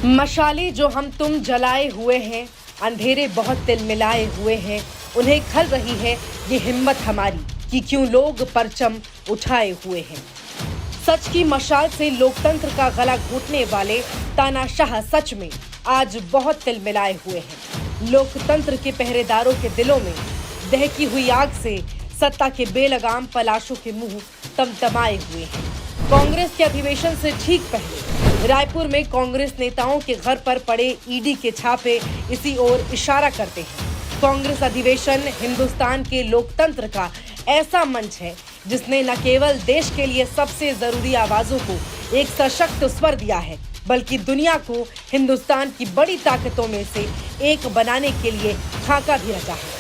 मशाले जो हम तुम जलाए हुए हैं, अंधेरे बहुत तिलमिलाए हुए हैं, उन्हें खल रही है ये हिम्मत हमारी कि क्यों लोग परचम उठाए हुए हैं। सच की मशाल से लोकतंत्र का गला घोटने वाले तानाशाह सच में आज बहुत तिलमिलाए हुए हैं। लोकतंत्र के पहरेदारों के दिलों में दहकी हुई आग से सत्ता के बेलगाम पलाशों के मुंह तमतमाए हुए हैं। कांग्रेस के अधिवेशन से ठीक पहले रायपुर में कांग्रेस नेताओं के घर पर पड़े ईडी के छापे इसी ओर इशारा करते हैं। कांग्रेस अधिवेशन हिंदुस्तान के लोकतंत्र का ऐसा मंच है जिसने न केवल देश के लिए सबसे जरूरी आवाजों को एक सशक्त स्वर दिया है, बल्कि दुनिया को हिंदुस्तान की बड़ी ताकतों में से एक बनाने के लिए खाका भी रचा है।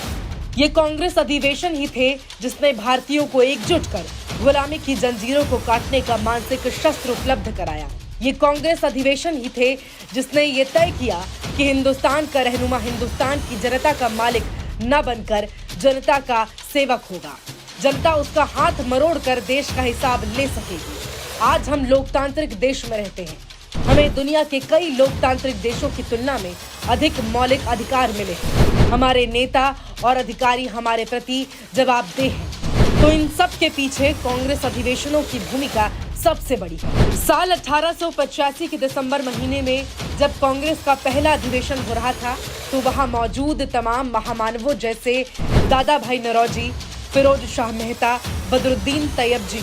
ये कांग्रेस अधिवेशन ही थे जिसने भारतीयों को एकजुट कर गुलामी की जंजीरों को काटने का मानसिक शस्त्र उपलब्ध कराया। ये कांग्रेस अधिवेशन ही थे जिसने ये तय किया कि हिंदुस्तान का रहनुमा हिंदुस्तान की जनता का मालिक न बनकर जनता का सेवक होगा। जनता उसका हाथ मरोड़ कर देश का हिसाब ले सकेगी। आज हम लोकतांत्रिक देश में रहते हैं। हमें दुनिया के कई लोकतांत्रिक देशों की तुलना में अधिक मौलिक अधिकार मिले हैं। हमारे नेता और अधिकारी हमारे प्रति जवाबदेह हैं। तो इन सब के पीछे कांग्रेस अधिवेशनों की भूमिका सबसे बड़ी है। साल 1885 के दिसंबर महीने में जब कांग्रेस का पहला अधिवेशन हो रहा था, तो वहां मौजूद तमाम महामानवों जैसे दादा भाई नौरोजी, फिरोज शाह मेहता, बदरुद्दीन तैयबजी,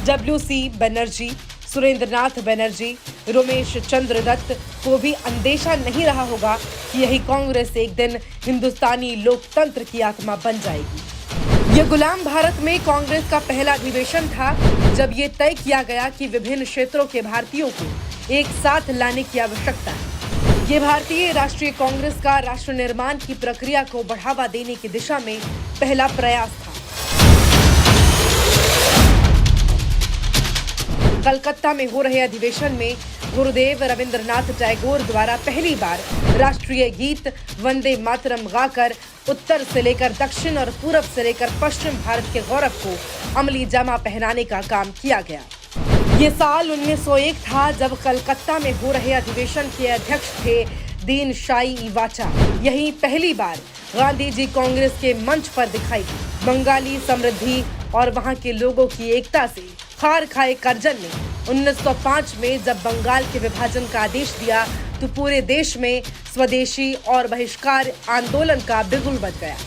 डब्ल्यू.सी. बनर्जी, सुरेंद्रनाथ बनर्जी, रोमेश चंद्र दत्त को भी अंदेशा नहीं रहा होगा कि यही कांग्रेस एक दिन हिंदुस्तानी लोकतंत्र की आत्मा बन जाएगी। ये गुलाम भारत में कांग्रेस का पहला अधिवेशन था जब ये तय किया गया कि विभिन्न क्षेत्रों के भारतीयों को एक साथ लाने की आवश्यकता है। ये भारतीय राष्ट्रीय कांग्रेस का राष्ट्र निर्माण की प्रक्रिया को बढ़ावा देने की दिशा में पहला प्रयास था। कलकत्ता में हो रहे अधिवेशन में गुरुदेव रविंद्रनाथ टैगोर द्वारा पहली बार राष्ट्रीय गीत वंदे मातरम गाकर उत्तर से लेकर दक्षिण और पूरब से लेकर पश्चिम भारत के गौरव को अमली जामा पहनाने का काम किया गया। ये साल 1901 था जब कलकत्ता में हो रहे अधिवेशन के अध्यक्ष थे दीन शाई इवाचा। यही पहली बार गांधी जी कांग्रेस के मंच पर दिखाई दी। बंगाली समृद्धि और वहां के लोगों की एकता से खार खाए करजन ने 1905 में जब बंगाल के विभाजन का आदेश दिया तो पूरे देश में स्वदेशी और बहिष्कार आंदोलन का बिगुल बज गया।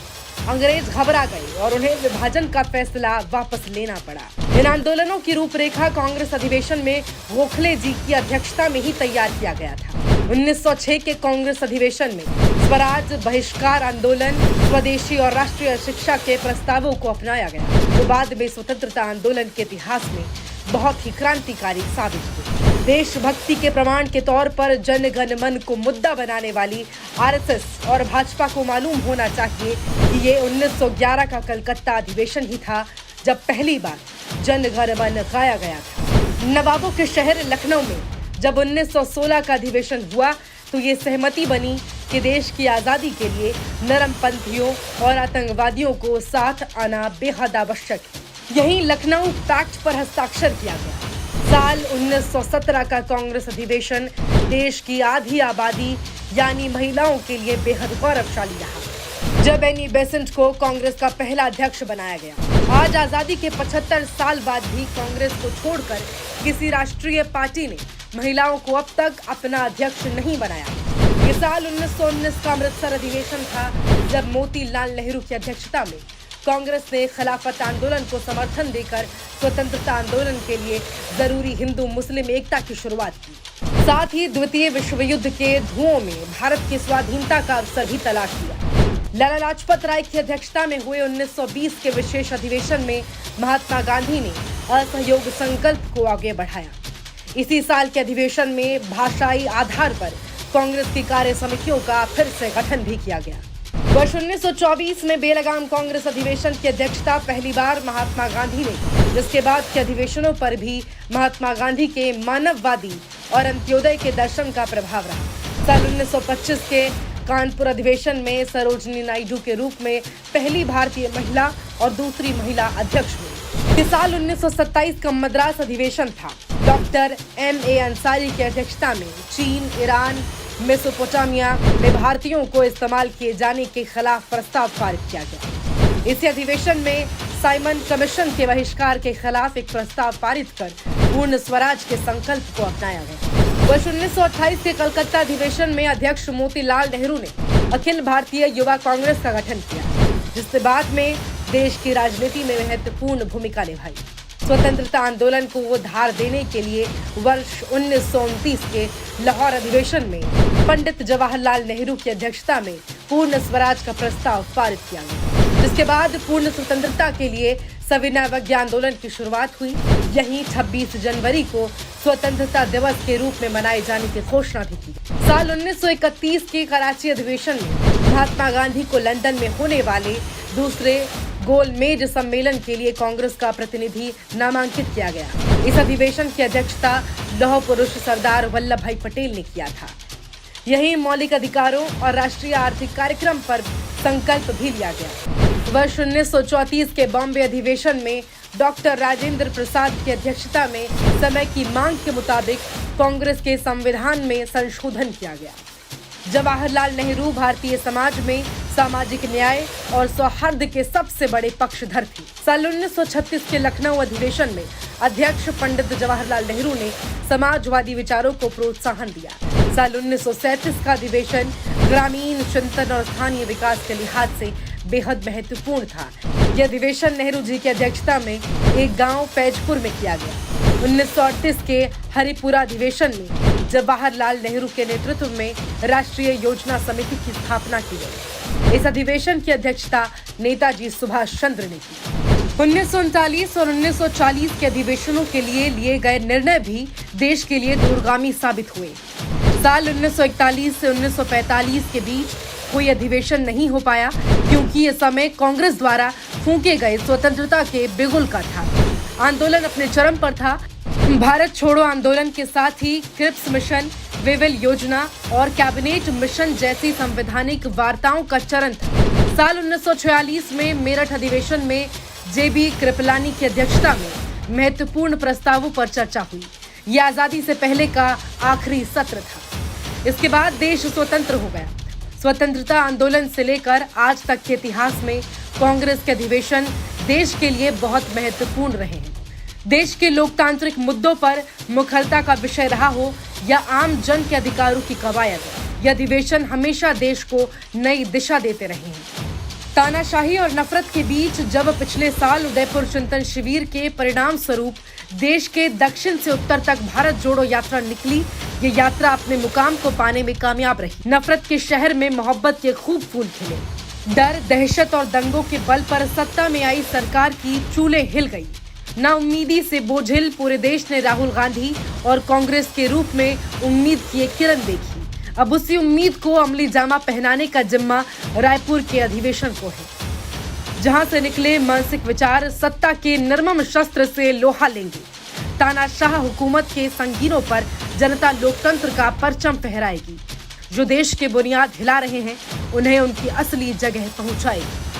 अंग्रेज घबरा गए और उन्हें विभाजन का फैसला वापस लेना पड़ा। इन आंदोलनों की रूपरेखा कांग्रेस अधिवेशन में गोखले जी की अध्यक्षता में ही तैयार किया गया था। 1906 के कांग्रेस अधिवेशन में स्वराज, बहिष्कार आंदोलन, स्वदेशी और राष्ट्रीय शिक्षा के प्रस्तावों को अपनाया गया, तो बाद में स्वतंत्रता आंदोलन के इतिहास में बहुत ही क्रांतिकारी साबित हुई। देशभक्ति के प्रमाण के तौर पर जन गण मन को मुद्दा बनाने वाली आरएसएस और भाजपा को मालूम होना चाहिए कि ये 1911 का कलकत्ता अधिवेशन ही था जब पहली बार जन गण मन गाया गया था। नवाबों के शहर लखनऊ में जब 1916 का अधिवेशन हुआ तो ये सहमति बनी कि देश की आज़ादी के लिए नरमपंथियों और आतंकवादियों को साथ आना बेहद आवश्यक है। यहीं लखनऊ पैक्ट पर हस्ताक्षर किया गया। साल 1917 का कांग्रेस अधिवेशन देश की आधी आबादी यानी महिलाओं के लिए बेहद गौरवशाली रहा जब एनी बेसेंट को कांग्रेस का पहला अध्यक्ष बनाया गया। आज आजादी के 75 साल बाद भी कांग्रेस को छोड़कर किसी राष्ट्रीय पार्टी ने महिलाओं को अब तक अपना अध्यक्ष नहीं बनाया। ये साल 1919 का अमृतसर अधिवेशन था जब मोतीलाल नेहरू की अध्यक्षता में कांग्रेस ने खिलाफत आंदोलन को समर्थन देकर स्वतंत्रता आंदोलन के लिए जरूरी हिंदू मुस्लिम एकता की शुरुआत की। साथ ही द्वितीय विश्व युद्ध के धुओं में भारत की स्वाधीनता का अवसर भी तलाश लिया। लाला लाजपत राय की अध्यक्षता में हुए 1920 के विशेष अधिवेशन में महात्मा गांधी ने असहयोग संकल्प को आगे बढ़ाया। इसी साल के अधिवेशन में भाषाई आधार पर कांग्रेस की कार्य समितियों का फिर से गठन भी किया गया। वर्ष 1924 में बेलगाम कांग्रेस अधिवेशन की अध्यक्षता पहली बार महात्मा गांधी ने, जिसके बाद के अधिवेशनों पर भी महात्मा गांधी के मानववादी और अंत्योदय के दर्शन का प्रभाव रहा। साल 1925 के कानपुर अधिवेशन में सरोजनी नायडू के रूप में पहली भारतीय महिला और दूसरी महिला अध्यक्ष हुई। साल 1927 का मद्रास अधिवेशन था डॉक्टर M.A. अंसारी की अध्यक्षता में चीन, ईरान, मेसोपोटामिया में भारतीयों को इस्तेमाल किए जाने के खिलाफ प्रस्ताव पारित किया गया। इसी अधिवेशन में साइमन कमीशन के बहिष्कार के खिलाफ एक प्रस्ताव पारित कर पूर्ण स्वराज के संकल्प को अपनाया गया। वर्ष 1928 के कलकत्ता अधिवेशन में अध्यक्ष मोतीलाल नेहरू ने अखिल भारतीय युवा कांग्रेस का गठन किया, जिसने बाद में देश की राजनीति में महत्वपूर्ण भूमिका निभाई। स्वतंत्रता आंदोलन को धार देने के लिए वर्ष 1929 के लाहौर अधिवेशन में पंडित जवाहरलाल नेहरू की अध्यक्षता में पूर्ण स्वराज का प्रस्ताव पारित किया गया, जिसके बाद पूर्ण स्वतंत्रता के लिए सविनय अवज्ञा आंदोलन की शुरुआत हुई। यहीं 26 जनवरी को स्वतंत्रता दिवस के रूप में मनाए जाने की घोषणा भी की। साल 1931 के कराची अधिवेशन में महात्मा गांधी को लंदन में होने वाले दूसरे गोलमेज सम्मेलन के लिए कांग्रेस का प्रतिनिधि नामांकित किया गया। इस अधिवेशन की अध्यक्षता लौह पुरुष सरदार वल्लभ भाई पटेल ने किया था। यही मौलिक अधिकारों और राष्ट्रीय आर्थिक कार्यक्रम पर संकल्प भी लिया गया। वर्ष 1934 के बॉम्बे अधिवेशन में डॉक्टर राजेंद्र प्रसाद की अध्यक्षता में समय की मांग के मुताबिक कांग्रेस के संविधान में संशोधन किया गया। जवाहरलाल नेहरू भारतीय समाज में सामाजिक न्याय और सौहार्द के सबसे बड़े पक्षधर थे। साल 1936 के लखनऊ अधिवेशन में अध्यक्ष पंडित जवाहरलाल नेहरू ने समाजवादी विचारों को प्रोत्साहन दिया। साल 1937 का अधिवेशन ग्रामीण चिंतन और स्थानीय विकास के लिहाज से बेहद महत्वपूर्ण था। यह अधिवेशन नेहरू जी की अध्यक्षता में एक गांव पैजपुर में किया गया। 1938 के हरिपुरा अधिवेशन में जवाहरलाल नेहरू के नेतृत्व में राष्ट्रीय योजना समिति की स्थापना की गई। इस अधिवेशन की अध्यक्षता नेताजी सुभाष चंद्र ने की। 1939 और 1940 के अधिवेशनों के लिए गए निर्णय भी देश के लिए दूरगामी साबित हुए। साल 1941 से 1945 के बीच कोई अधिवेशन नहीं हो पाया, क्योंकि ये समय कांग्रेस द्वारा फूंके गए स्वतंत्रता के बिगुल का था। आंदोलन अपने चरम पर था। भारत छोड़ो आंदोलन के साथ ही क्रिप्स मिशन, वेवेल योजना और कैबिनेट मिशन जैसी संवैधानिक वार्ताओं का चरण था। साल 1946 में मेरठ अधिवेशन में जेबी कृपलानी की अध्यक्षता में महत्वपूर्ण प्रस्तावों पर चर्चा हुई। यह आजादी से पहले का आखिरी सत्र था। इसके बाद देश स्वतंत्र हो गया। स्वतंत्रता आंदोलन से लेकर आज तक के इतिहास में कांग्रेस के अधिवेशन देश के लिए बहुत महत्वपूर्ण रहे हैं। देश के लोकतांत्रिक मुद्दों पर मुखरता का विषय रहा हो या आम जन के अधिकारों की कवायद, यह अधिवेशन हमेशा देश को नई दिशा देते रहे हैं। तानाशाही और नफरत के बीच जब पिछले साल उदयपुर चिंतन शिविर के परिणाम स्वरूप देश के दक्षिण से उत्तर तक भारत जोड़ो यात्रा निकली, ये यात्रा अपने मुकाम को पाने में कामयाब रही। नफरत के शहर में मोहब्बत के खूब फूल खिले। डर, दहशत और दंगों के बल पर सत्ता में आई सरकार की चूल्हे हिल गई। नाउम्मीदी से बोझिल पूरे देश ने राहुल गांधी और कांग्रेस के रूप में उम्मीद की एक किरण देखी। अब उसी उम्मीद को अमली जामा पहनाने का जिम्मा रायपुर के अधिवेशन को है, जहां से निकले मानसिक विचार सत्ता के निर्मम शस्त्र से लोहा लेंगे। तानाशाह हुकूमत के संगीनों पर जनता लोकतंत्र का परचम फहराएगी। जो देश के बुनियाद हिला रहे हैं, उन्हें उनकी असली जगह पहुंचाएगी।